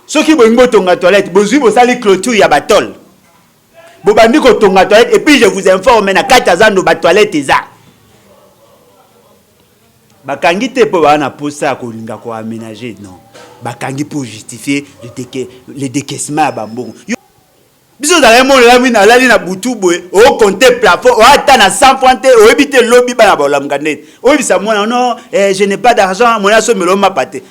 Ceux qui vont tonga toilette, bozui bosali clôture ya batol. Bobandi ko tonga toilette et puis je vous informe na katazando ba toilette eza. Bakangi te po bana posa ko linga ko aménager non. Bakangi pour justifier le décaissement ba mbongo. Biso za mo la mina la na butu boy o compter plafond o ata na 100 francs te o ebite lobby ba na bolam ngane. O bisa mona non je n'ai pas d'argent mona so melo ma pate.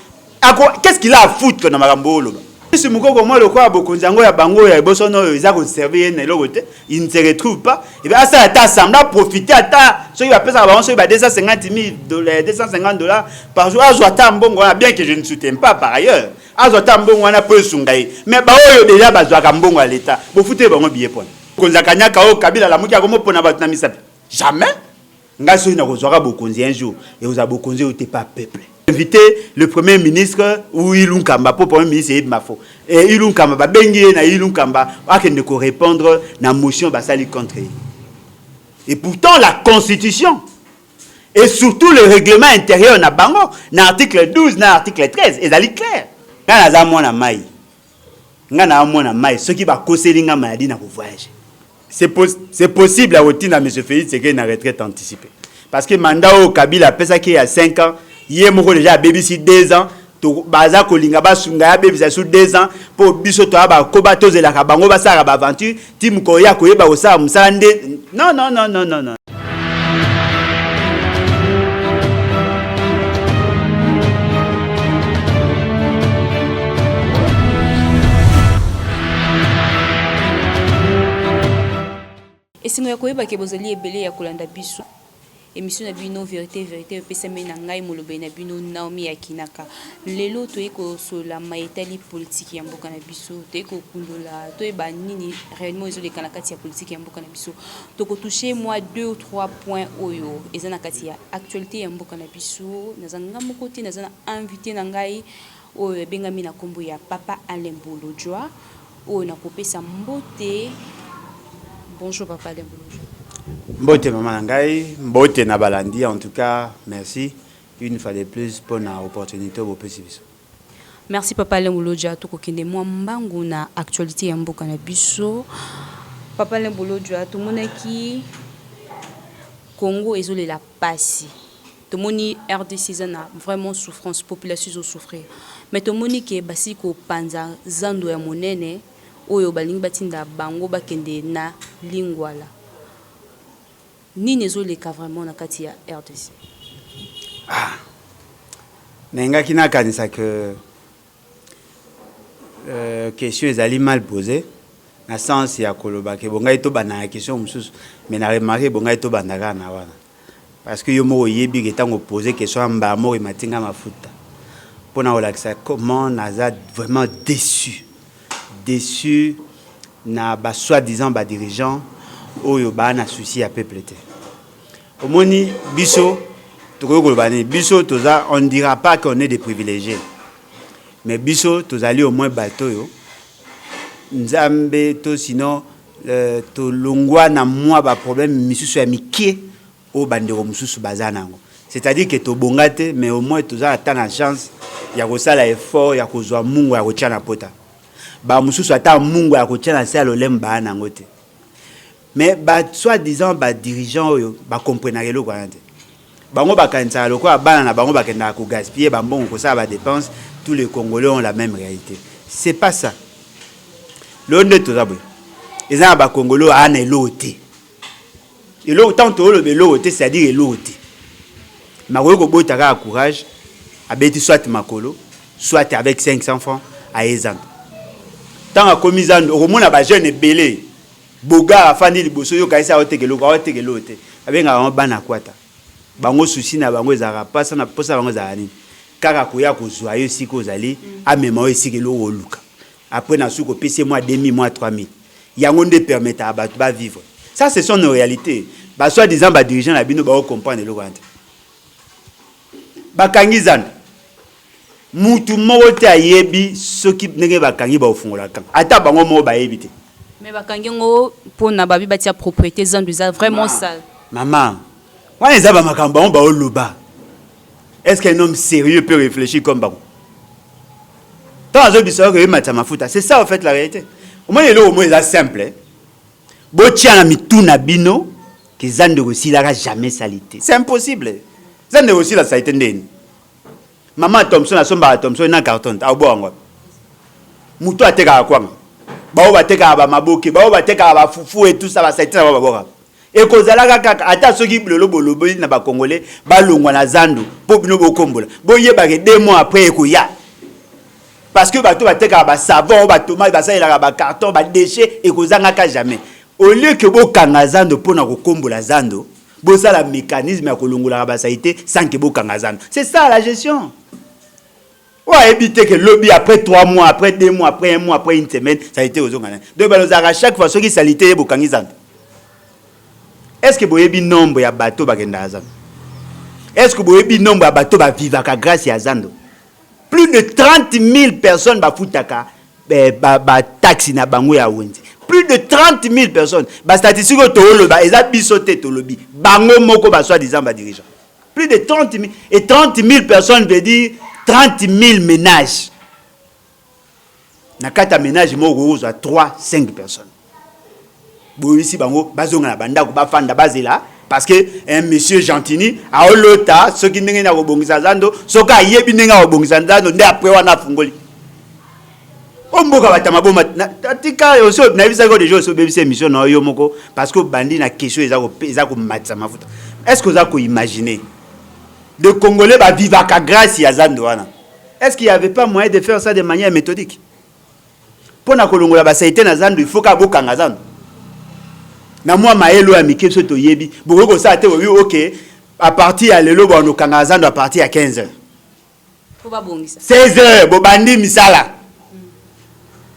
Qu'est-ce qu'il a à foutre que na makambo lo? Si mukoko moi le quoi bokonzi yango ya bango ya boso no ils a conservé na lo côté, il ne se retrouve pas. Et bien ça ata sembla profiter ata ceux qui va payer ça ba 250 000 dollars 250 dollars par jour azo ata mbongo bien que je ne soutiens pas par ailleurs. Azo ata mbongo wana po sungai. Mais ba oyo déjà bazwa ka mbongo à l'état. Bo fouter bango billet point. Konza kanyaka o kabila la muki akomo pona batuna misapi. Jamais. Ngaso ina kozwaka bokonzi un jour et vous a bokonzi ou t'es pas peuple. Inviter le premier ministre ou Ilunga Kamba pour premier ministre et Mafo. Et Ilunga Kamba ba bengi na Ilunga Kamba a que ne ko répondre na motion basali contre. Et pourtant la constitution et surtout le règlement intérieur na bango na article 12 na article 13 ezali clair. Ngana za mwana mai. Ngana mwana mai ceux qui ba koselinga maladie na ko voyage. C'est possible à Otina, M. Félix, c'est qu'il y a une retraite anticipée. Parce que mandat au Kabila, pesa qui a 5 ans, il y a déjà baby 2 ans, baza kolinga ba sunga baby sous 2 ans pour biso to ba koba toze la kabango ba sara ba aventure, tim ko ya ko yeba osa musande. Non non non non non non. Et si nous avons que vous allez belé à Kolanda Bisso, émission na bino vérité pesame na ngai molobe na bino Naomi Akinaka. Lelo to eko so la maitali politique ya mboka na biso, to eko kundola, to eba nini réellement isolé kana kati ya politique ya mboka na biso. To ko toucher moi 2 ou 3 points oyo ezana kati ya actualité ya mboka na biso, na zanga mokoti na zana invité na ngai oyo bengami na kombo ya Papa Alain Bolojwa, oyo na kopesa mbote. Bonjour Papa Alain Bolojwa. Mbote maman ngai, mbote na balandi en tout cas, merci une fois de plus pour l'opportunité au possible. Merci Papa Alain Bolojwa to kokende mwa mbangu na actualité ya mboka na biso. Papa Alain Bolojwa to monaki Congo ezole la pasi. To moni RDC na vraiment souffrance, population souffrir. Mais to moni ke basi ko panza zando ya monene oyo balingi batinda bango bakende na lingwala. Nini ezoleka vraiment na kati ya RDC? Nenga kina kanisa que question ezali mal posée na sens ya koloba ke bonga to bana question mususu mais na remarqué bonga to bandaka na wana parce que yo mo yebi ke tango poser question mba mo matinga mafuta pona olakisa comment naza vraiment déçu na ba soi-disant ba dirigeant oyo ba na souci à peuple te. Omoni biso toko bani biso toza on dira pas qu'on est des privilégiés. Mais biso tozali au moins bateau yo. Nzambe to sinon to longwa na moi ba problème misusu ya mikie o bandero mususu bazanango. C'est-à-dire que to bongate mais au moins toza ata na chance ya kosala effort ya kozwa mungu ya kotia na pota. Ba mususu ata mungu ya kotia na sala lemba na ngote. Mais ba soi-disant ba dirigeant oyo ba comprendre lo kwa nte. Bango ba kanisa lo kwa bana na bango ba kenda ko gaspiller ba mbongo ko ça ba dépense, tous les Congolais ont la même réalité. C'est pas ça. L'onde to zabwe. Ezana ba Congolais ana elote. Elo tant to lo belote, c'est-à-dire elote. Makoyo ko bota ka courage, abeti soit makolo, soit avec 500 francs à ezan. Tant a commisant au mona ba jeune belé. Boga afandi liboso yo kaisa otekelo te abenga ba bana kwata bango susi na bango ezaka pasa na posa bango za nini kaka koya kozwa yo siko zali amema yo sikelo oluka après na suko pese moi 2000 moi 3000 yango nde permettre ba ba vivre. Ça ce sont nos réalités. Ba soit disant ba dirigeant na bino ba comprendre le kwante ba kangizana mutu moko te ayebi soki ndenge ba kangi ba ofungola kan ata bango mo ba yebite. Mais bakangengo pour na babi batia propriété zanduza vraiment sale. Maman, on les a ba makamba on ba oluba. Est-ce qu'un homme sérieux peut réfléchir comme bango? Tant que bisou que mata mafuta, c'est ça en fait la réalité. Au moins le mot est simple. Botia na mituna bino que zande aussi la jamais salité. C'est impossible. Zande aussi la salité ndeni. Maman Thompson a somba Thompson na carton ta obongo. Muto ateka kwanga. Bao bateka ba maboke, bao bateka ba fufu et tout ça va salité na babora. Et kozalaka kaka ata soki blolo bolobo na ba congolais ba longwa na zando po bino bokombola. Boyeba ke 2 mois après ekoya. Parce que bato bateka ba savon, ba tomate, ba salela ba carton, ba déchets et kozanga ka jamais. Au lieu que bo kanga zando pona kokombola zando, bo ça la mécanisme ya kolongola ba saité sans que bo kanga zando. C'est ça la gestion. Ouais, éviter que lobby après 3 mois, après 2 mois, après 1 mois, après une semaine, ça a été aux Ongana. Donc, à chaque fois, ceux qui salité, ils ont est-ce que vous avez un nombre de bateaux qui sont est-ce que vous avez un nombre de bateaux qui vivent grâce à Zando? Plus de 30 000 personnes qui font taxi na bango ya Wendy. Plus de 30 000 personnes. Les statistiques sont ils ont bisoté au lobby. Bango moko ba soi-disant dirigeant. Plus de 30 000. Et 30 000 personnes veut dire 30 000 ménages. Na kata ménage moko à 3-5 personnes. Bon ici bango bazonga na banda ko bafanda bazela parce que un monsieur Gentini a olota ceux qui ndenge na kobongisa zando soka yebi ndenge na kobongisa zando nde après wana fungoli. Omboka batama boma tika aussi na bisa ko déjà so bebisa mission na yo moko parce que bandi na question eza ko matsa mafuta. Est-ce que vous avez imaginer de Congolais va vivre à grâce à zando wana? Est-ce qu'il y avait pas moyen de faire ça de manière méthodique? Pour na kolongola ba saité na zando il faut ka boka na zando. Na moi maelo ya mikeso to yebi boko ça te oui OK à partir ya lelo ba no kanga zando à partir ya 15h. Faut pas bongisa. 16h bo bandi misala.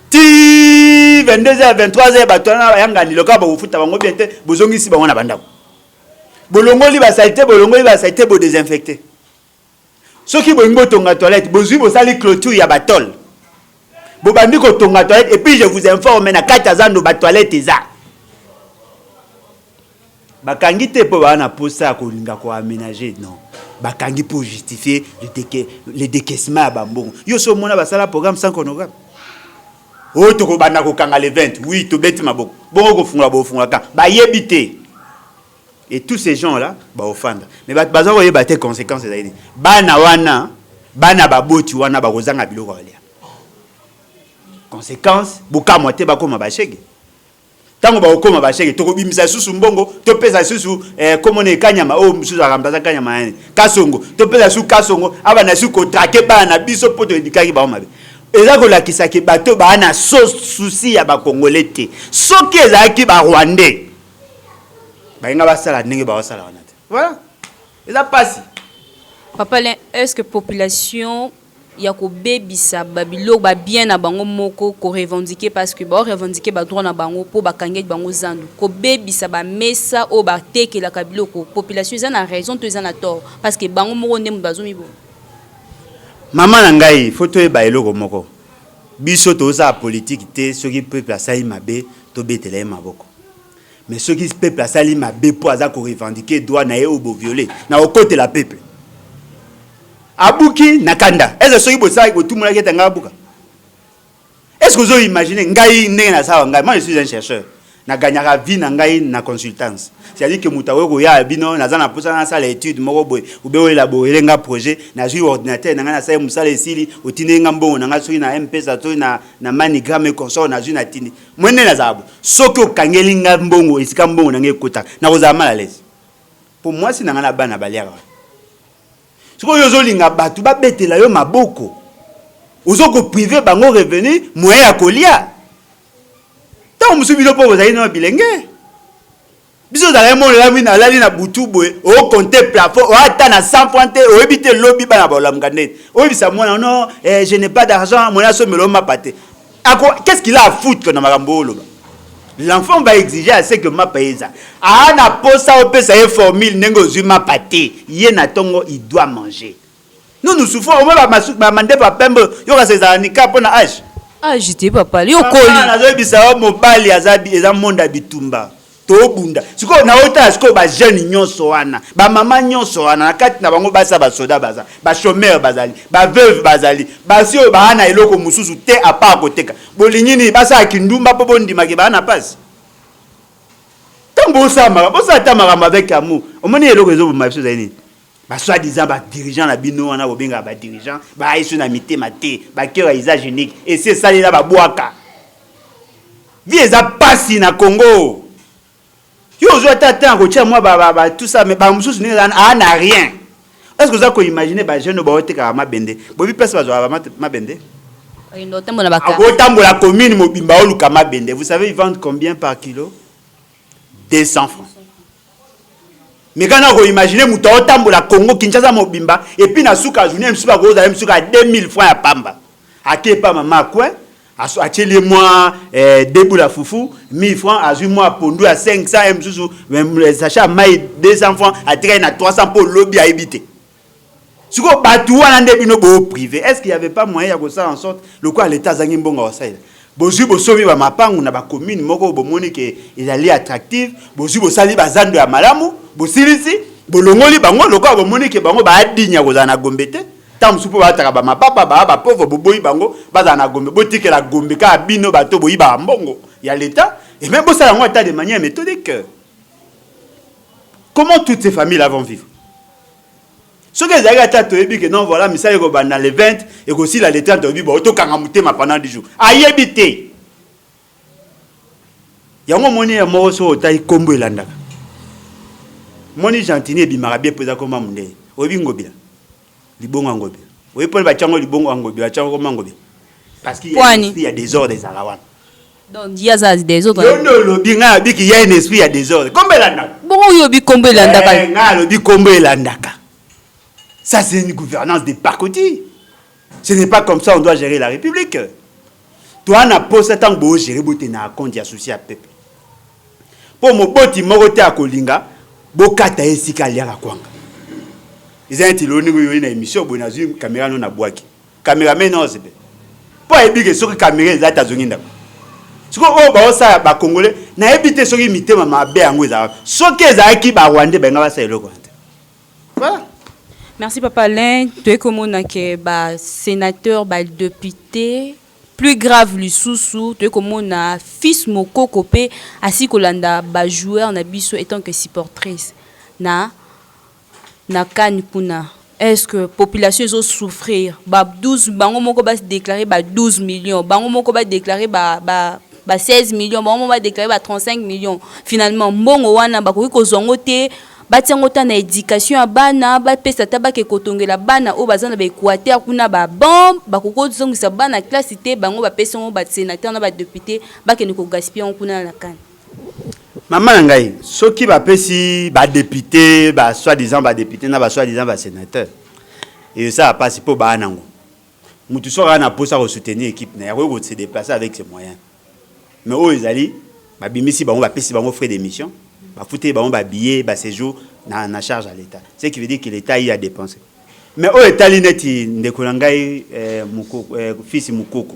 Ti 22h 23h batona yanga ni loka ba futa bango bien te bozongisi bango na bandako. Bolongoli ba saité bo désinfecter. Soki bo tonga toilette bozui bo sali clôture ya batol. Bo bandi ko tonga toilette et puis je vous informe na kata zando ba toilette eza. Bakangi te po bana posa ko linga ko aménager non. Bakangi pour justifier le décaissement à bambon. Yo so mona basala programme sans chronogramme. Oh to ko bana ko kanga le 20. Oui, to beti maboko. Bon ko funga bo funga ka. Ba yebité. Et tous ces gens-là, bah offendre. Mais bazo voyez ba te conséquences zaidi. Bana wana, bana baboti wana ba kozanga biloko alia. Conséquence, boka moté ba koma ba chege. Tango ba okoma ba chege, to ko bimisa susu mbongo, to pesa susu comme on est kanyama, oh mususu akambaza kanyama yani. Kasongo, to pesa su kasongo, aba na su ko traquer bana biso poto edikaki ba mabe. Eza ko lakisa ke bato ba na souci ya ba congolais te. Soki ezaki ba rwandais. Voilà. Et ça passe. Papa, est-ce que la population ya ko bebisa babilo ba bien na bango moko ko revendiquer parce que ba revendiquer ba droit na bango po ba kangé bango zandu ko bebisa ba mesa o ba teke la kabilo ko population za na raison to za na tort parce que bango moko ndem bazomi bo. Maman na ngai photo e ba eloko moko. Biso to za politique te soki peuple asai mabe to betela maboko. Mais ceux qui se peuple à sali ma bepo aza ko revendiquer droit na au beau violer na au côté la peuple abuki nakanda est-ce que ceux qui bossa ko tout monde qui est ngabuka est-ce que vous imaginez ngai ndenge na sawa ngai moi je suis un chercheur na gagnera vie na ngai na consultance c'est-à-dire que mutawe ko ya bino na za na posa na sala étude moko boy ou be élaborer nga projet na jui ordinateur na nga na sa musala esili otine nga mbongo na nga soki na mpesa to na manigramme consort na jui na tindi mwene na zabu soki okangeli nga mbongo esika mbongo na nga ekota na kozala mal à l'aise pour moi si na nga na bana baliaka siko yozo linga batu ba betela yo maboko ozoko privé bango revenu moyen ya kolia tant musubilo po kozali no bilenge biso za mon la mina la na butubo o compter plafond o ata na 100 pointé o ebité lobby bana ba lamgane o bisa mona non je n'ai pas d'argent mona so melo ma paté qu'est-ce qu'il a à foutre que na makambo loba l'enfant va exiger à ce que ma paisa a na posa o pesa e formule nengo zuma paté ye na tongo il doit manger nous souffrons au moins ba mande pa pembe yo ka seza ni ka pona âge ah j'étais papa yo koli na zo bisa o mobali azabi eza monde bitumba to bunda siko na ota siko ba jeune nyonso wana ba mama nyonso wana na kati na bango basa ba soda baza ba chômeur bazali ba veuve bazali basio ba na eloko mususu te a part koteka bolingini basa kindumba po bondima ke ba na passe tango sama bosa tamara avec amour omoni eloko ezo boma biso zaini ba soit disant ba dirigeant na bino wana bobenga ba dirigeant ba iso na mitema te ba cœur usage unique et c'est ça là ba boaka vie eza pasi na Congo. Yo zo tata ko tia moi ba tout ça mais ba mususu ni na rien. Est-ce que vous avez imaginé ba jeune ba oteka mabende? Bobi pesa ba zo mabende? Ino tambola baka. Agotambo la commune mobimba oluka mabende. Vous savez ils vendent combien par kilo? 200 francs. Mais quand on imagine muto otambo la Congo Kinshasa mobimba et puis na suka journée msuba ko za msuka 2000 francs ya pamba. Akepa mama quoi? Acheli moi debout la foufou 1000 francs azu moi pondu à 500 msusu même les achats mai 200 francs à traîner à 300 pour lobby à habiter. Siko batu wana ndebino bo privé. Est-ce qu'il y avait pas moyen de ça en sorte le quoi l'état zangi mbonga wasai. Bozu bo somi ba mapangu na ba commune moko bo moni que il allait attractive, bozu bo sali ba zando ya malamu, bo silisi, bo longoli bango le quoi bo moni que bango ba adinya ko za na gombete. Tam supo ba taka ba mapapa ba pauvre boboyi bango baza na gombe botike la gombe ka bino bato boyi ba mbongo ya l'état et même ça ngo état de manière méthodique. Comment toutes ces familles là vont vivre? Ce que les gars to ebi que non voilà misali ko bana le 20 et aussi la l'état de bibo to kanga mutema pendant 10 jours. Ayebité. Yango moni ya mo so tai kombo elandaka. Moni gentini bi marabie poza koma munde. Obi ngobila. Libongo ngobi. Oui, pour le bachango libongo ngobi, bachango comment ngobi. Parce qu'il y a des ordres des alawan. Donc il y a des ordres. Yo no lobi nga bi qu'il y a un esprit, il y a des ordres. Kombe landaka. Bon yo bi kombe landaka. Nga lobi kombe landaka. Ça c'est une gouvernance de pacotille. Ce n'est pas comme ça on doit gérer la République. Toi na poste tant bo gérer bote na compte ya souci à peuple. Pour mo boti morote akolinga, bokata esika liaka kwanga. Ils ont été une émission où ils ont caméra non à boaki. Caméraman non c'est pas ébique sur caméra les États-Unis d'abord. Ce qu'on va ça ba congolais na éviter sur imiter mama be angweza. Ce que za qui ba rwandais ben va ça le quoi. Voilà. Merci Papa Alain. Tu es comme on que ba sénateur, ba député, plus grave le sous tu es comme on a fils moko kopé assis kolanda ba joueur na biso étant que supportrice na Kani kuna. Est-ce que la population va souffrir? 12 bango moko va déclarer 12 millions, bango moko va déclarer 16 millions, bango va déclarer 35 millions. Finalement, mbongo wana bakoki kozongo te, batiango ta na éducation ya bana, ba pesa ta ba ke kotongela bana o bazana ba Équateur kuna ba bombe, bakoko zongisa bana classe te, bango ba pesa ngo ba sénateur na ba député, ba ke ko gaspiller kuna na Kani. Maman ngai, ceux qui va pesi ba député, ba soi-disant ba député na ba soi-disant ba sénateur. Et ça passe pour ba nango. Mutu sora na posa ko soutenir équipe na ko se déplacer avec ses moyens. Mais eux ils allient ba bimisi ba on va pesi ba frais d'émission, ba fouter ba on ba billet, ba séjour na charge à l'état. Ce qui veut dire que l'état y a dépensé. Mais eux état lineti ndeko ngai fils mukoko.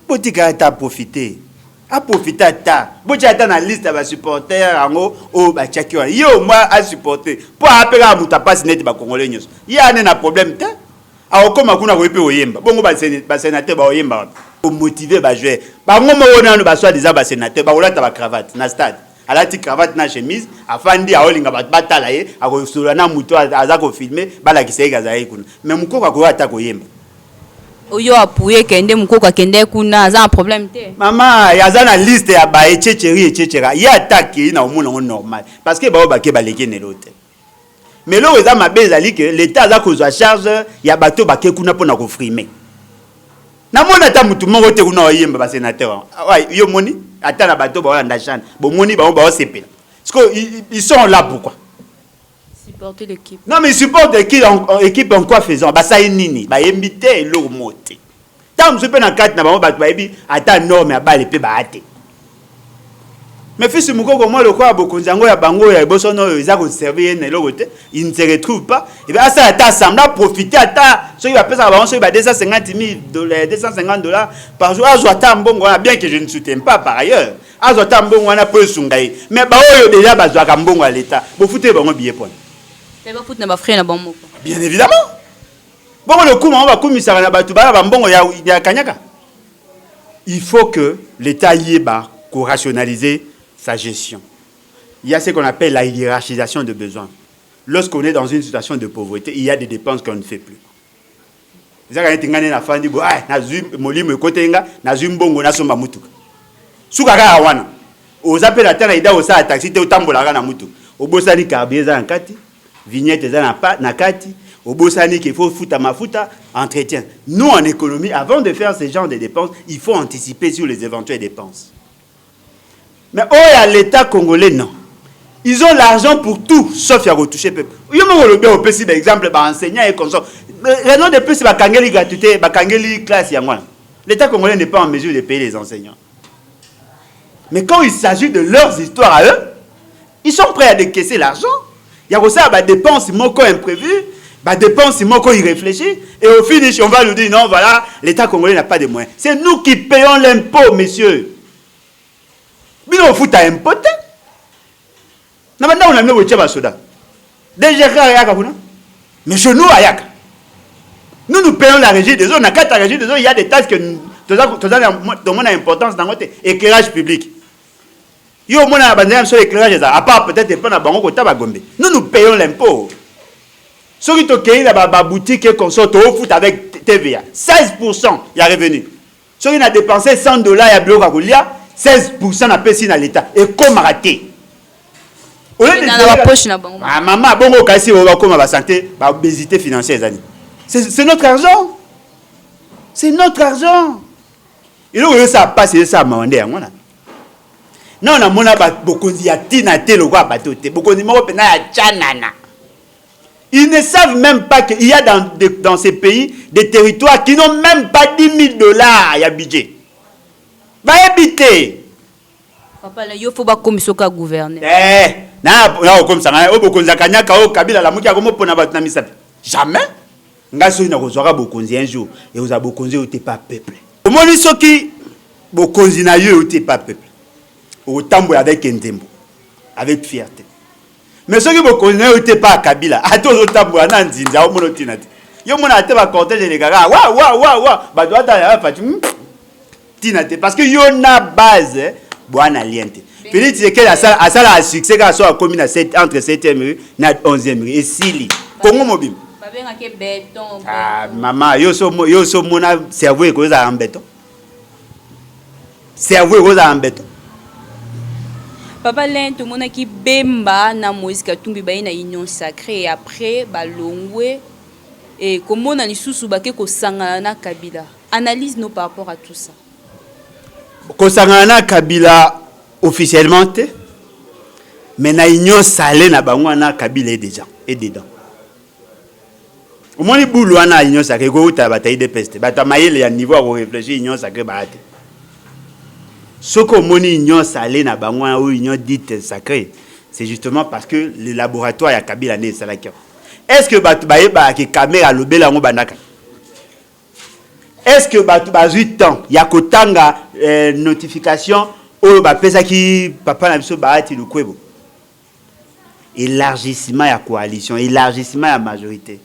Botika ta profiter. A profiter ta bocha ta na liste ba supporters ango o ba chaki wa yo moi a supporter pour appeler muta passe net ba congolais nyos ya ne na problème te a okoma kuna ko epe oyemba bongo ba sénateur ba oyemba pour motiver ba jouer ba ngomo wona no ba soit des ba sénateur ba olata ba cravate na stade alati cravate na chemise afandi a olinga ba batala ye a ko sura na muto aza ko filmer bala kisega za ye kuna mais mukoko ko ata ko yemba Oyo apouye kende mukoko kende kuna za un problème te. Maman, ya za na liste ya ba etchecheri etchechera. Ya attaque na omona normal parce que ba ke baleke ne lote. Mais lo eza mabezali que l'état za kozwa charge ya bato ba ke kuna pona ko frimer. Na mona ta mutu moko te kuna oyemba ba sénateur. Ouais, yo moni ata na bato ba onda chan. Bo moni ba sepela. Parce que ils sont là pourquoi? Supporter l'équipe. Non mais supporte l'équipe en quoi faisant? Ba ça nini? Ba invité lo moté. Tant je peux na carte na ba ba ebi ata norme ya ba le pe ba ate. Mais fils mukoko moi le quoi bokonzango ya bango ya boso no za ko servir ne lo côté, il ne se retrouve pas. Et bien ça ata sembla profiter ata ceux qui va payer ça ba 250 000 $, $250 par jour. Ah, je attends bon bien que je ne soutiens pas par ailleurs. azota mbongo wana po sungai mais ba oyo déjà bazwaka mbongo à l'état bo fouté bango billet point mais ba foot na ba frère na ba moko bien évidemment bon le coup on va commissaire na batu ba mbongo ya kanyaka. Il faut que l'état y ait pour rationaliser sa gestion. Il y a ce qu'on appelle la hiérarchisation de besoins. Lorsqu'on est dans une situation de pauvreté, il y a des dépenses qu'on ne fait plus. Vous avez dit na fandi bo ah na zu molimo kotenga na zu mbongo na somba mutuka. Sukaka wana. Ozape la tana ida osa taxi te otambola na mutu. Obosani carburant en kati, vignette na kati, obosani qu'il faut fouta mafuta, entretien. Nous en économie, avant de faire ce genre de dépenses, il faut anticiper sur les éventuelles dépenses. Mais à l'État congolais non. Ils ont l'argent pour tout, sauf à retoucher le peuple. Il y a un peu d'exemple, enseignants et comme ça. Raison de plus, c'est la gratuité, la classe. L'État congolais n'est pas en mesure de payer les enseignants. Mais quand il s'agit de leurs histoires à eux, ils sont prêts à décaisser l'argent. Il y a aussi des dépenses imprévues, des dépenses irréfléchies. Et au finish, on va nous dire, non, voilà, l'État congolais n'a pas de moyens. C'est nous qui payons l'impôt, messieurs. Mais on fout à impoter. On a mis au Tchèba Soda. Déjà, mais chez nous, nous payons la régie des eaux. La régie des eaux, il y a des tâches que nous avons importance dans notre éclairage public. Il y a un éclairage, à part peut-être pas dans nous payons l'impôt. Ceux qui ont créé la boutique et consortent au foot avec TVA, 16% il y a revenu. Ceux qui ont dépensé $100, il y a bloqué 16% n'a payé dans l'État. Et comme raté. Maman, bon, kasi on va comme la santé, obésité financière. C'est notre argent. C'est notre argent. Et là, ça passe, ça m'a demandé à moi. Non, on a mon abat, beaucoup de tina te le roi batote, beaucoup de mots pena ya chanana. Ils ne savent même pas qu'il y a dans ces pays des territoires qui n'ont même pas $10,000 à budget. Va habiter. Papa, là, il faut pas comme ça gouverner. Comme ça, Kabila la mukia comme pour na misapi. Jamais. Ngaso ina kozwaka bokonzi un jour et vous a bokonzi ou t'es pas peuple. Au moins soki bokonzi na yo ou t'es pas peuple. Au tambo avec Ndembo, avec fierté. Mais soki bokonzi na yo t'es pas Kabila, ato au tambo na nzinza au monotinati. Yo mona te ba cortège les gars. Wa ba doit ta fa tinate parce que yo na base bwana liente. Philippe c'est que la salle a succès quand soit commune entre 7e rue et 11e rue et Sili. Congo mobile. Ah maman, yo so mona cerveau ko za en béton. Cerveau ko za en béton. Papa Len tout mona ki bemba na Moïse Katumbi ba na union sacrée et après ba longwe et comment na lisusu ba ke ko sangana na Kabila. Analyse nous par rapport à tout ça. Ko sangana na Kabila officiellement, mais na union salée na bango na Kabila est dedans. Au moins les boulot na union sacrée ko uta bataille de peste. Bata mayele ya niveau à réfléchir union sacrée baate. Ce que moni union salée na bango ou union dite sacrée, c'est justement parce que le laboratoire ya Kabila né salaki. Est-ce que batu baye ba ke caméra lobela ngo bandaka? Est-ce que batu ba 8 ans ya kotanga notification oh bah pesa qui papa na biso baati le kwebo élargissement ya coalition élargissement ya majorité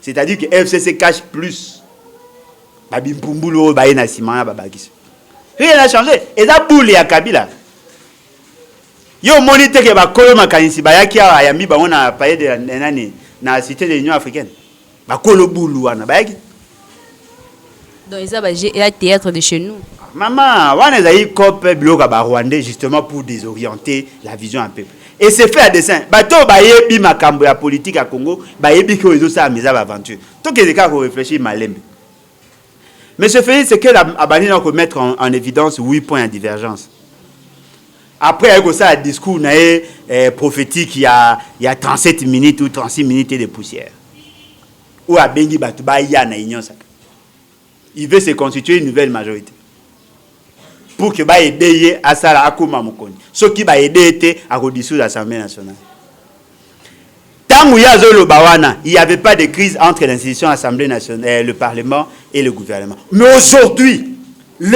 c'est-à-dire que FCC cache plus ba bimpumbulo ba ina sima ba bakisi rien n'a changé et ça boule ya Kabila yo monite ke ba koyo makanisi ba yaki ya mi ba ona paye de nani na cité de l'Union africaine ba kolo boulu wana ba yaki donc ça va la théâtre de chez nous. Maman, on a eu copé bloc à Rwandais justement pour désorienter la vision un peu. Et c'est fait à dessein. Bato bayebi makambo ya politique à Congo, bayebi que les autres ça mes aventures. Tout que les cas réfléchir malembe. Mais ce fait c'est que la Abani doit mettre en évidence 8 points de divergence. Après avec ça un discours prophétique il y a 37 minutes ou 36 minutes de poussière. Ou à bengi bato ba ya na union ça. Il veut se constituer une nouvelle majorité. Pour que va aider à ça à Kouma Mokoni. Ce qui va aider à redissoudre l'Assemblée nationale. Tant qu'il y a le Bawana, il n'y avait pas de crise entre l'institution Assemblée nationale, le Parlement et le gouvernement. Mais aujourd'hui, il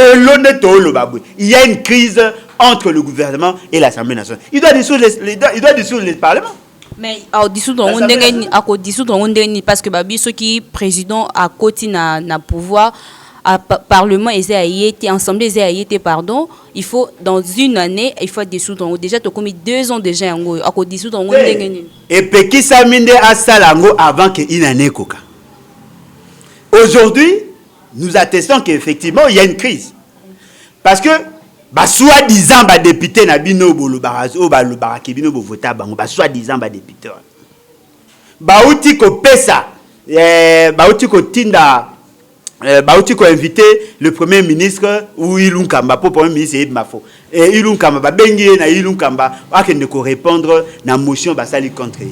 y a une crise entre le gouvernement et l'Assemblée nationale. Il doit dissoudre le Parlement. Mais dissoudre parce que babi ceux qui président à côté na pouvoir à parlement été ensemble été pardon, il faut dans une année il faut dissoudre. Déjà tu as commis 2 ans déjà à dissoudre et puis qui s'aminde à salango avant que une année koka. Aujourd'hui, nous attestons qu'effectivement il y a une crise. Parce que soi-disant député na bino bolo barazo ba lo baraki bino bo vota bango soi-disant député. Bauti ko pesa bauti ko tinda bauti ko inviter le premier ministre ou Ilun Kamba pour premier ministre et mafo. Et Ilun Kamba ba bengi na Ilun Kamba akende ko répondre na motion basali contre.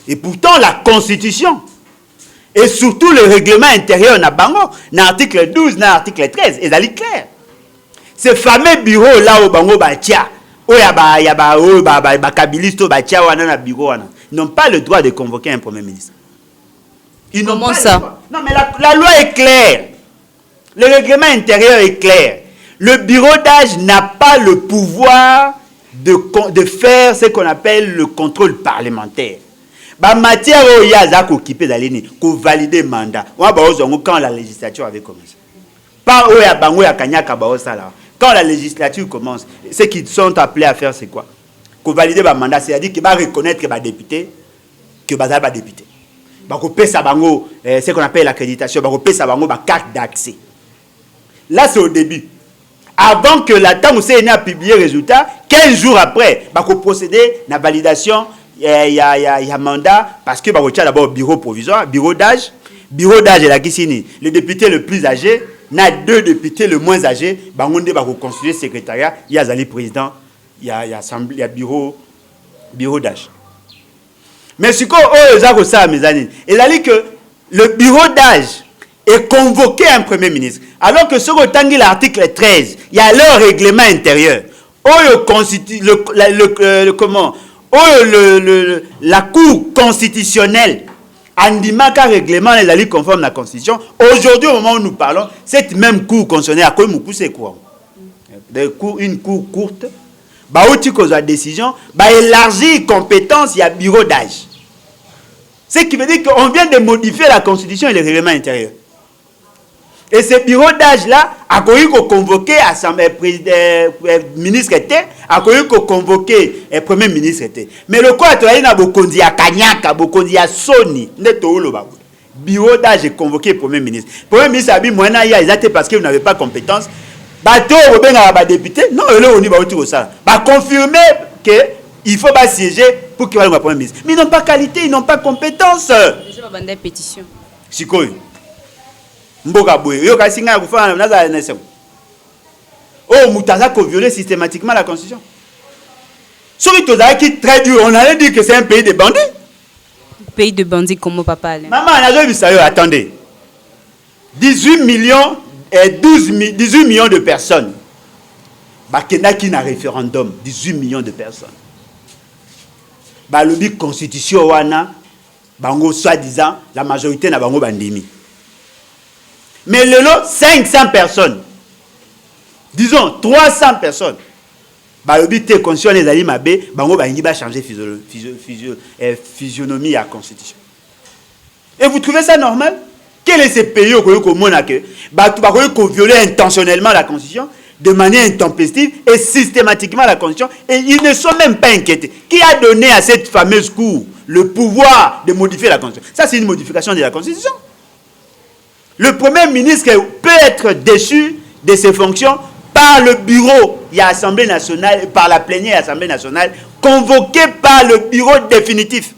Et pourtant la constitution et surtout le règlement intérieur na bango na article 12 na article 13 ezali clair. Ce fameux bureau là au bango batia kabilisto batia wana na bureau wana n'ont pas le droit de convoquer un premier ministre. Ils n'ont pas ça. Non mais la loi est claire. Le règlement intérieur est clair. Le bureau d'âge n'a pas le pouvoir de faire ce qu'on appelle le contrôle parlementaire. Matière où il y a occupé d'aller valider mandat. Quand la législature avait commencé. Pas où il y a bango ya kanyaka baosa là. Quand la législature commence, ceux qui sont appelés à faire c'est quoi? Qu'on valide le mandat, c'est-à-dire qu'il va reconnaître que les députés, que les députés. Ce qu'on appelle l'accréditation, la carte d'accès. Là, c'est au début. Avant que la temps où c'est a publié le résultat, 15 jours après, il faut procéder à la validation, il y a mandat, parce que il y a d'abord bureau provisoire, bureau d'âge. Bureau d'âge est là qui le député le plus âgé, il y a 2 députés le moins âgés, il va constituer secrétariat, il y a le président, il y a bureau d'âge. Mais ce qu'on ça mes amis, il a dit que le bureau d'âge est convoqué un premier ministre, alors que ce qu'on dit l'article 13, il y a leur règlement intérieur. La Cour constitutionnelle Andimaka règlement les alliés conformes à la Constitution. Aujourd'hui, au moment où nous parlons, cette même Cour constitutionnelle, à quoi c'est quoi? Une cour courte, baouti cause la décision, élargir compétence, il y a bureau d'âge. Ce qui veut dire qu'on vient de modifier la Constitution et les règlements intérieurs. Et ce bureau d'âge-là a convoqué ministre a convoqué premier ministre. Mais le quoi, tu as dit à Kanyaka, Bokondi à Sony, bureau d'âge est convoqué premier ministre. Premier ministre a dit, moi, parce que vous n'avez pas compétence. Bateau, député, non, on y ça. Confirmer qu'il faut pas siéger pour qu'il y ait un premier ministre. Mais ils n'ont pas qualité, ils n'ont pas compétence. Déjà, on a une pétition. Mboka boye yo kasi nga kufana naza nation mutaza ko violer systématiquement la constitution. Celui qui très dur, on allait dire que c'est un pays de bandits. Pays de bandits comme papa. Maman a vu ça, attendez. 18 millions de personnes. Bakena qui n'a référendum, 18 millions de personnes. Balobi constitution wana bango soi-disant la majorité na bango bandimi. Mais le lot, 500 personnes. Disons, 300 personnes. L'obité constitution les alliés mabé, bango bangi va changer physionomie à la Constitution. Et vous trouvez ça normal? Quel est ce pays où on violer intentionnellement la Constitution, de manière intempestive et systématiquement la Constitution, et ils ne sont même pas inquiétés. Qui a donné à cette fameuse Cour le pouvoir de modifier la Constitution? Ça, c'est une modification de la Constitution. Le Premier ministre peut être déchu de ses fonctions par le bureau, il y a Assemblée nationale, par la plénière Assemblée nationale, convoqué par le bureau définitif.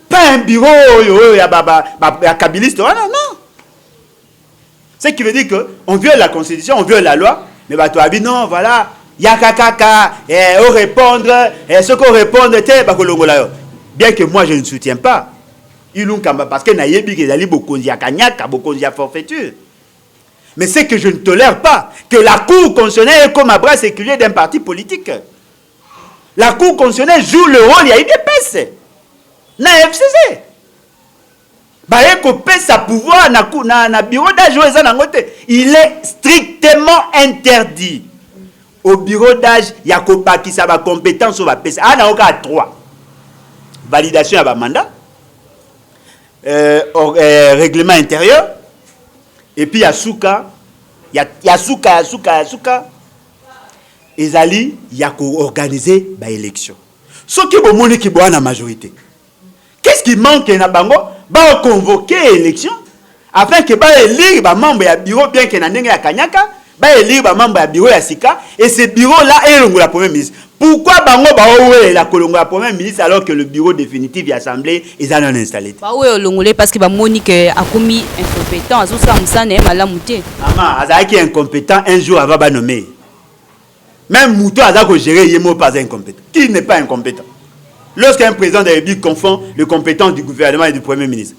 Pas un bureau, il y a kabiliste, non. Ce qui veut dire qu'on viole la Constitution, on viole la loi, mais tu as dit non, voilà, il y a kakaka, on répondre, ce qu'on répond, bien que moi je ne soutiens pas. Parce que nayebi que dali bokonzi ya kanyaka, bokonzi ya forfaiture. Mais c'est que je ne tolère pas que la Cour constitutionnelle est comme un bras séculier d'un parti politique. La Cour constitutionnelle joue le rôle, il y a IDPS, na FCC. Sa pouvoir na bureau d'âge, il est strictement interdit au bureau d'âge ya kobakisa ba compétence au ba pesa ana oka 3 validation ya ba mandat règlement intérieur et puis ya suka ezali ya ko organiser ba élection soki bomoni ki boa na majorité qu'est-ce qui manque na bango ba convoquer élection afin que ba élire ba membre ya bureau bien que na ndenge ya kanyaka ba élire ba membre ya bureau ya sika et ce bureau là est le premier ministre. Pourquoi bango ba oué la kolongo la premier ministre alors que le bureau définitif de l'assemblée est non installé? Ba oué olongolé parce que ba monique a commis incompétent azo sa musane malamuté. Maman azaki incompétent un jour avant ba nommer. Même Mouto azako gérer yemo pas incompétent. Qui n'est pas incompétent? Lorsqu'un président de la République confond les compétences du gouvernement et du premier ministre,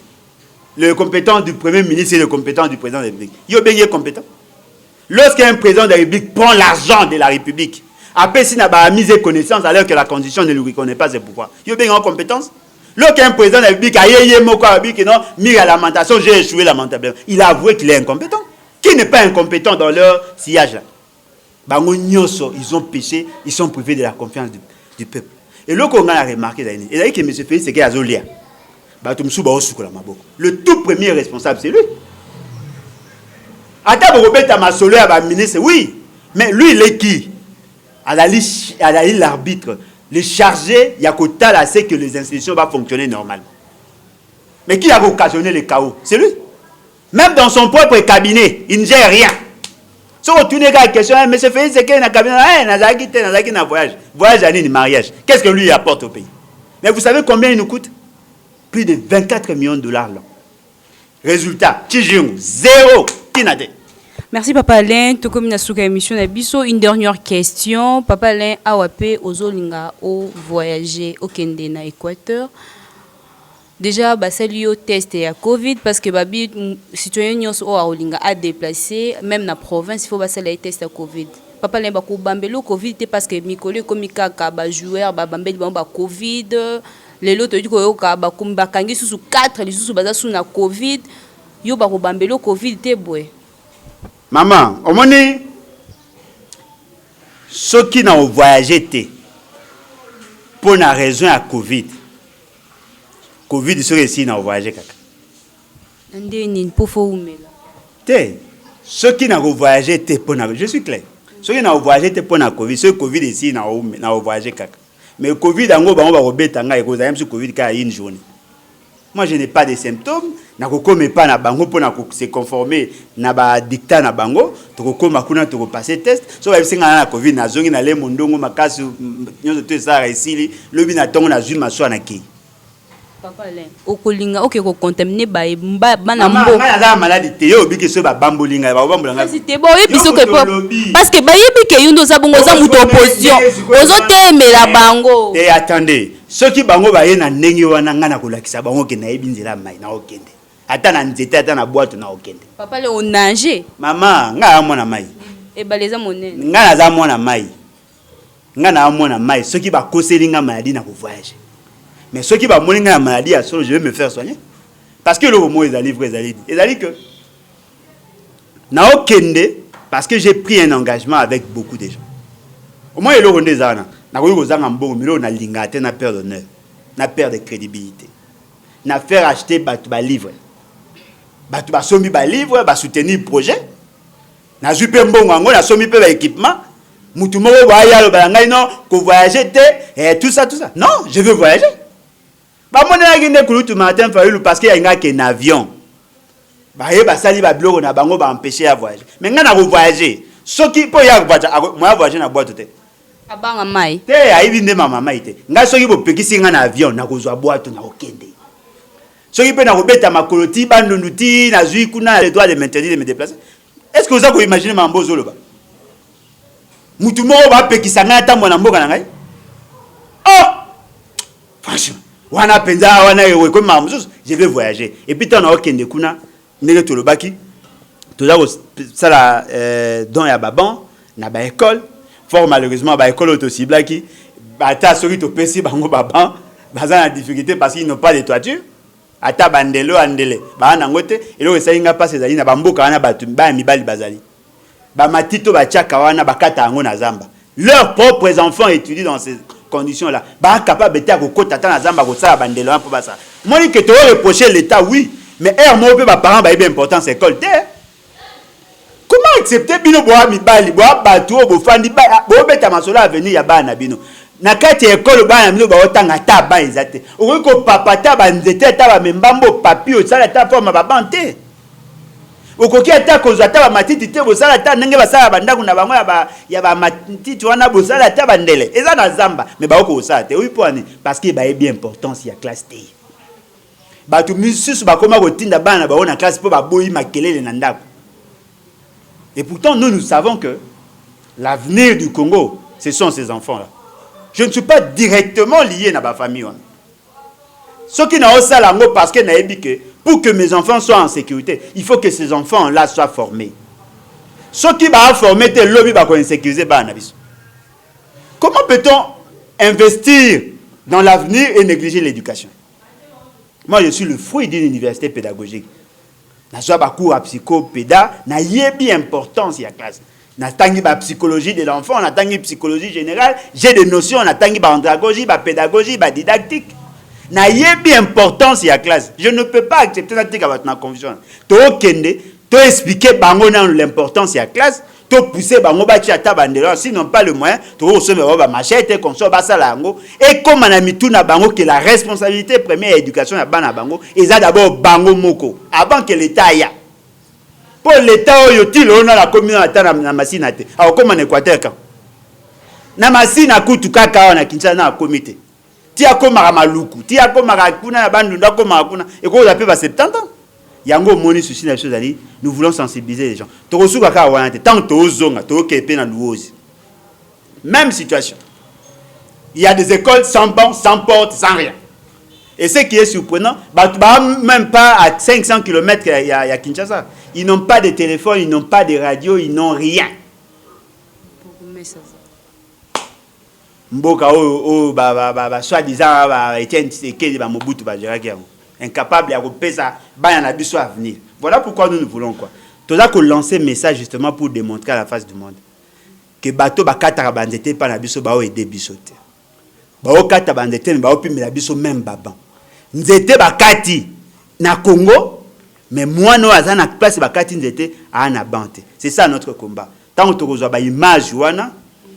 le compétent du premier ministre et le compétent du président de la République, il est compétent. Lorsqu'un président de la République prend l'argent de la République, après s'il n'a pas mis connaissance alors que la condition ne lui reconnaît pas, c'est pourquoi. Il est en compétence. Lorsqu'un président de la République a mis à lamentation, j'ai échoué lamentablement, il a avoué qu'il est incompétent. Qui n'est pas incompétent dans leur sillage là? Ils ont péché, ils sont privés de la confiance du peuple. Et là qu'on a remarqué, que M. Félix c'est qu'il le tout premier responsable, c'est lui. Attends, ministre, oui, mais lui, il est qui? L'arbitre, le chargé, il y a c'est que les institutions vont fonctionner normalement. Mais qui a occasionné le chaos? C'est lui. Même dans son propre cabinet, il ne gère rien. Si on tourne la question, M. Félix, c'est qu'il y a un cabinet, il a voyage. Voyage à mariage. Qu'est-ce que lui apporte au pays? Mais vous savez combien il nous coûte? Plus de 24 millions de dollars. Là. Résultat, Tijung, zéro. Merci Papa Alain. Tout comme na émission na biso, une dernière question. Papa Alain awape ozolinga o voyager au Kende na Équateur. Déjà basali au test ya Covid parce que babi citoyen nyos o aolinga a déplacer même na province il faut basala test ya Covid. Papa Alain ba ko bambelo Covid te parce que mikolo komi kaka ba joueur ba bambeli ba Covid. Lelo to diko yo ka ba kumba kangi susu 4 lisusu baza su na Covid. Yo ba ko bambelo Covid te boy. Maman, au moins, ceux qui n'ont voyagé pour une raison à Covid, Covid serait ici n'ont voyagé. Ceux qui n'ont voyagé pour une je suis clair. Ceux qui n'ont voyagé pour une Covid, ceux Covid ici n'ont voyagé. Mais le Covid, on va rebeller et cause même Covid car une journée. Moi, je n'ai pas de symptômes. Je ne pas na bango pour se conformer na ba dictat na bango. Je ne passer test. Si vous avez Covid, na zongi na le mondongo makasu nyozo te sara ici. Le bin atongo na zuma so na ki. Papa Alain, okolinga oke ko contaminer ba na mbo. Maman, na maladie te yo biki so ba bambolinga ba bambolanga. C'était bon et biso que parce que ba yebi ke yundo za bongo za muto opposition. Ozo temela bango. Et attendez. Ceux qui bango ba ye na ndenge wana ngana kolakisa bango ke na yebi nzela mai na okende. Ata na nzete ata na boîte na okende. Papa le on nager. Maman, nga amona mai. E baleza monene. Nga za mona mai. Nga na amona mai. Ceux qui ba koselinga maladie na ko voyager. Mais ceux qui ba moninga maladie à solo je vais me faire soigner. Parce que le mot est livre est que na okende parce que j'ai pris un engagement avec beaucoup de gens. Au moins le rondé zana. Na ko zanga mbongo milo na linga te na perdre d'honneur, na perdre de crédibilité. Na faire acheter ba livre. Ba somi ba livre, ba soutenir projet. Na zupe mbongo ngo na somi pe ba équipement. Mutu moko ba ya lo ba ngai non ko voyager te et tout ça. Non, je veux voyager. Ba mona ngine kulutu matin fallu parce qu'il y a un qui est en avion. Ba ye ba sali ba bloko na bango ba empêcher à voyager. Mais nga na ko voyager. Soki po ya voyager na boîte te. Abanga mai. Te aibi nde mama mai te. Nga soki bo pekisi nga na avion na kozwa boîte na okende. Soki pe na kobeta makoloti bandunduti na zui kuna le droit de maintenir de me déplacer. Est-ce que vous avez imaginé mambo zoloba? Mutu moko ba pekisa nga tambo na mboka na ngai? Oh! Franchement, wana penza wana ewe ko mambo je vais voyager. Et puis tana okende kuna ndenge tolobaki. Toza ko sala don ya baban na ba école. Fort malheureusement, bah école aussi blaki, bah ta sori to pesi bango baban, baza na difficulté parce qu'ils n'ont pas de toiture. Ata bandelo andele, bah na ngote, et le ça inga passe zali na bamboka wana batu ba mibali bazali. Ba matito ba chaka wana bakata ngo na zamba. Leurs propres enfants étudient dans ces conditions-là. Bah capable de faire côté tata na zamba ko sala bandelo pour ça. Moi que tu reprocher l'état oui, mais moi pe ba parents ba bien important c'est école té. Comment accepter bino boa mi bali boa batu bo fandi ba bo beta masolo avenir ya bana bino. Na kati école bana bino ba otanga ta ba ezate. O ko papa ta ba nzete ta ba membambo papi o sala ta forme ba banté. Okoki ata kozwa ta ba matiti te bo sala ta ndenge ba sala bandaku na bango ya ba matiti wana bo sala ta bandele. Eza na zamba mais ba ko sala te. Oui poani parce que ba bien importance ya classe T. Ba tu misusu ba koma ko tinda bana ba ona classe po ba boyi makelele na ndako. Et pourtant nous savons que l'avenir du Congo ce sont ces enfants là. Je ne suis pas directement lié à ma famille. Ce qui n'a pas ça parce que pour que mes enfants soient en sécurité, il faut que ces enfants-là soient formés. Ce qui va former, c'est lobby va sécuriser. Comment peut-on investir dans l'avenir et négliger l'éducation? Moi, je suis le fruit d'une université pédagogique. Je suis un cours à psychopéda, je suis bien importance à la classe. Na tangi ba psychologie de l'enfant, na tangi psychologie générale, j'ai des notions, na tangi ba andragogie, ba pédagogie, ba didactique. Na yebi importance ya classe. Je ne peux pas accepter na tika na confusion. To kende, to expliquer bango na l'importance ya classe, to pousser bango ba tia bandelo, sinon pas le moyen, to recevoir ba machette comme ça ba sala ngo et comme na mituna bango que la responsabilité première éducation ya bana bango, eza d'abord bango moko avant que l'état ya. Pour l'État, on a la commune na masina te. Alors comment en Équateur quand? Na masina kutu kaka na Kinshasa na comité. Ti akoma maluku, ti akoma kuna na bandu ndakoma kuna. Et ko za pe ba 70 ans. Yango moni souci na chose ali, nous voulons sensibiliser les gens. To kosuka ka wana te. Tant to zonga, to kepe na luozi. Même situation. Il y a des écoles sans banc, sans porte, sans rien. Et ce qui est surprenant, même pas à 500 km il y a Kinshasa. Ils n'ont pas de téléphone, ils n'ont pas de radio, ils n'ont rien. Mboka soi-disant Etienne Tshisekedi Mobutu incapable de repérer ça, avenir. Voilà pourquoi nous voulons quoi. Tout ça qu'on lancer un message justement pour démontrer à la face du monde que bateau bakata bandete pas na biso ba aider bisote. Ba kata bandete ba opimela biso même baban. Nzete bakati na Congo. Mais moi, nous avons une place à na bante. C'est ça notre combat. Tant que nous avons une image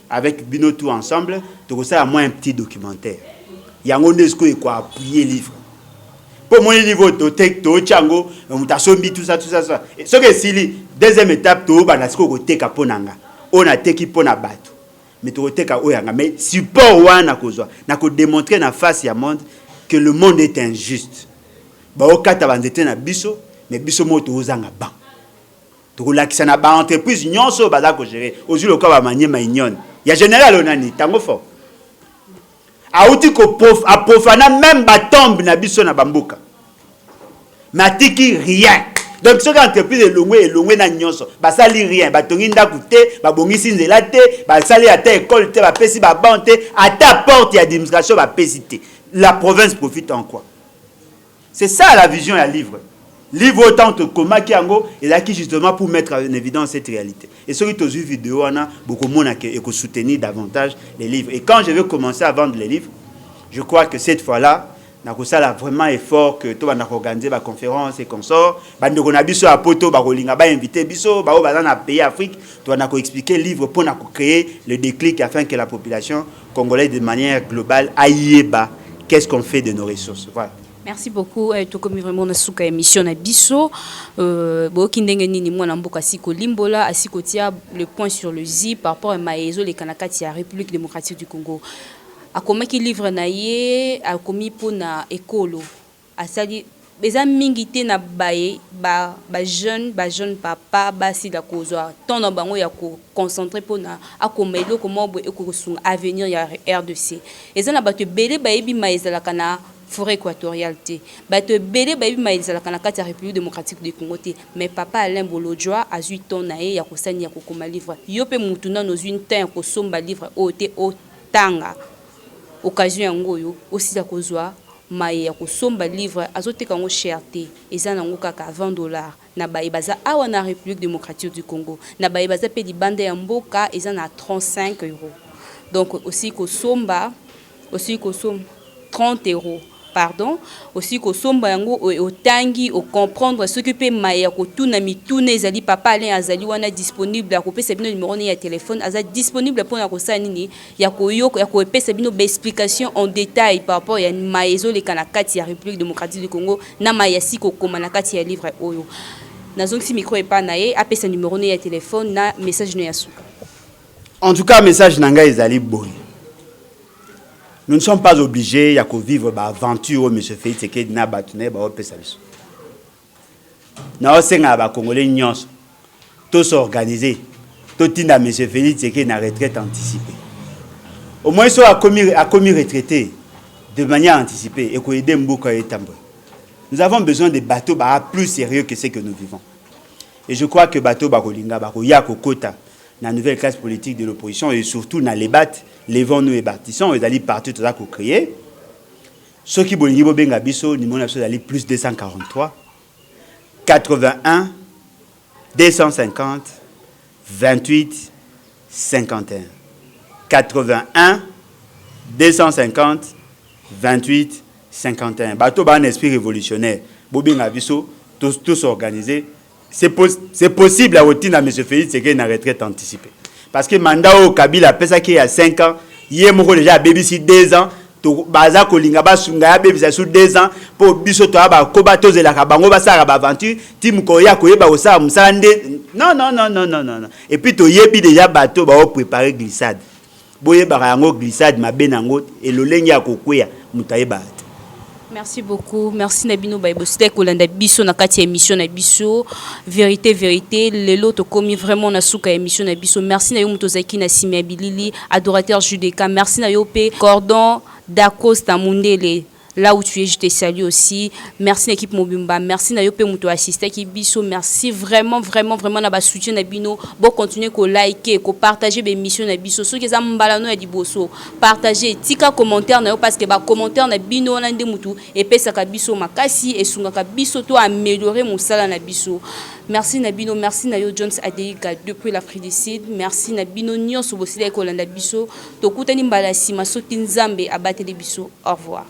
avec Bino tout ensemble, nous avons un petit documentaire. Il y a un UNESCO qui a appuyé le livre. Pour mon niveau, tu as Tchango, tout ça. Ce que c'est la deuxième étape, tu as été kaponanga. On a été pona batu. Mais tu as été oyanga. Mais support wana kozwa. Na ko démontrer na face ya monde que le monde est injuste. Ba okata bandete na biso. Mais biso moto ozanga ban to lakisa na ba entreprise nyonso baza ko gérer ozu loka ba manyema union ya général onani tango fort auti ko profana même ba tombe na biso na bamboka matiki rien. Donc ce entreprise elongwe na nyonso basali rien batongi ndaku te babongisi nzela te basali ata école te bapesi ba ban te ata porte ya administration bapesi te. La province profite en quoi? C'est ça la vision ya livre. Livre autant que comment qui ango et là qui justement pour mettre en évidence cette réalité. Et sur les vidéos on a beaucoup de monde qui soutenir davantage les livres. Et quand je vais commencer à vendre les livres, je crois que cette fois-là, ça a vraiment effort que tout va organiser la conférence et comme ça. Bande qu'on a biso à poto, barolinga ba invité biso, ba na pays Afrique, tu vas expliquer livre pour créer le déclic afin que la population congolaise de manière globale aille qu'est-ce qu'on fait de nos ressources. Voilà. Merci beaucoup. Tout comme vraiment na suka émission na biso boki ndenge nini mwana mboka siko limbola asiko tia le point sur le Z par rapport à maezo les kanakati ya République démocratique du Congo. Akomaki livre na ye akomi pona ekolo asali beza mingi te na baye ba jeune papa basi la kozwa ton na bango ya ko concentrer pona akoma eloko mobo ekosunga avenir ya RDC. Ezana bato belé bayebi maezala kana forêt équatoriale te bato belé bayebi maezala kana kati ya République démocratique du Congo te mais papa Alain Bolodjoa azui ton na ye ya kosani ya kokoma livre yo pe mutuna no zui temps ko somba livre o te o tanga occasion yango yo aussi la kozwa maye ya kosomba livre azoteka ngo cherté eza nango kaka $20 na baye baza awa na République démocratique du Congo na baye baza pe libanda ya mboka eza na 35 €. Donc aussi kosomba 30 euros. Pardon, aussi que somba yango au tangi au comprendre ce que peut maya ko tuna mituna ezali papa Alain azali wana disponible à kopesa bino numéro ya téléphone aza disponible pour na kosa nini ya koyoko ya kopesa bino ba explication en détail par rapport ya maezo le kana kati ya République démocratique du Congo na maya siko koma na kati ya livre oyo nazong si micro epa na ye apesa numéro ya téléphone na message no ya suka. En tout cas message nanga ezali boy. Nous ne sommes pas obligés de vivre l'aventure où M. Félix Tshisekedi n'a pas battu au Pessabiso. Nous sommes Congolais, tous s'organiser, tous à M. Félix Tshisekedi na retraite anticipée. Au moins, ils sont à commis retraité de manière anticipée et qu'on aide Mbouka et Tambo. Nous avons besoin de bateaux plus sérieux que ce que nous vivons. Et je crois que bateau Bakolinga, Bakoya, Kokota, la nouvelle classe politique de l'opposition et surtout dans les battes, levons-nous et bâtissons, ils allaient partout tout ça qu'on créer. Ceux qui bolingi bobenga biso, ni mon d'aller plus 243, 81, 250, 28, 51. 81, 250, 28, 51. Bateau ba un esprit révolutionnaire. Bobenga biso, tous organisés. C'est possible à Otina, M. Félix, c'est qu'il y a une retraite anticipée. Parce que mandat au Kabila, pesa qui a 5 ans, il y a déjà bébé si 2 ans, baza kolinga basunga bébé sous 2 ans pour biso to aba koba toze la kabango basa ba aventure tim ko ya ko yeba osa musande non. Et puis to yebi déjà bateau ba préparer glissade. Boye ba yango glissade mabenango et lolengi ya kokweya mutayeba. Merci beaucoup. Merci Nabino Baibostek Olanda Biso na kati émission na Biso. Vérité le lot commis vraiment na souka émission na Biso. Merci na yo mutozaki na Simia Bilili, adorateur Judeka. Merci na yo pe Cordon Dacosta Mundele. Là où tu es, je te salue aussi. Merci l'équipe Mobimba. Merci na yo pe muto assisté qui Biso. Merci vraiment na ba soutien na bino. Bon continuer ko liker, ko partager be émission na Biso. Ceux qui ont balano ya diboso, partager, tika commentaire na yo parce que ba commentaire na bino na nde mutu et pesa ka Biso makasi et sunga ka Biso to améliorer mon sala na Biso. Merci Nabino, merci na yo Jones Adeiga depuis l'Afrique du Sud. Merci Nabino Nyon Sobosila ko landa Biso. To kutani mbala sima soki nzambe abateli Biso. Au revoir.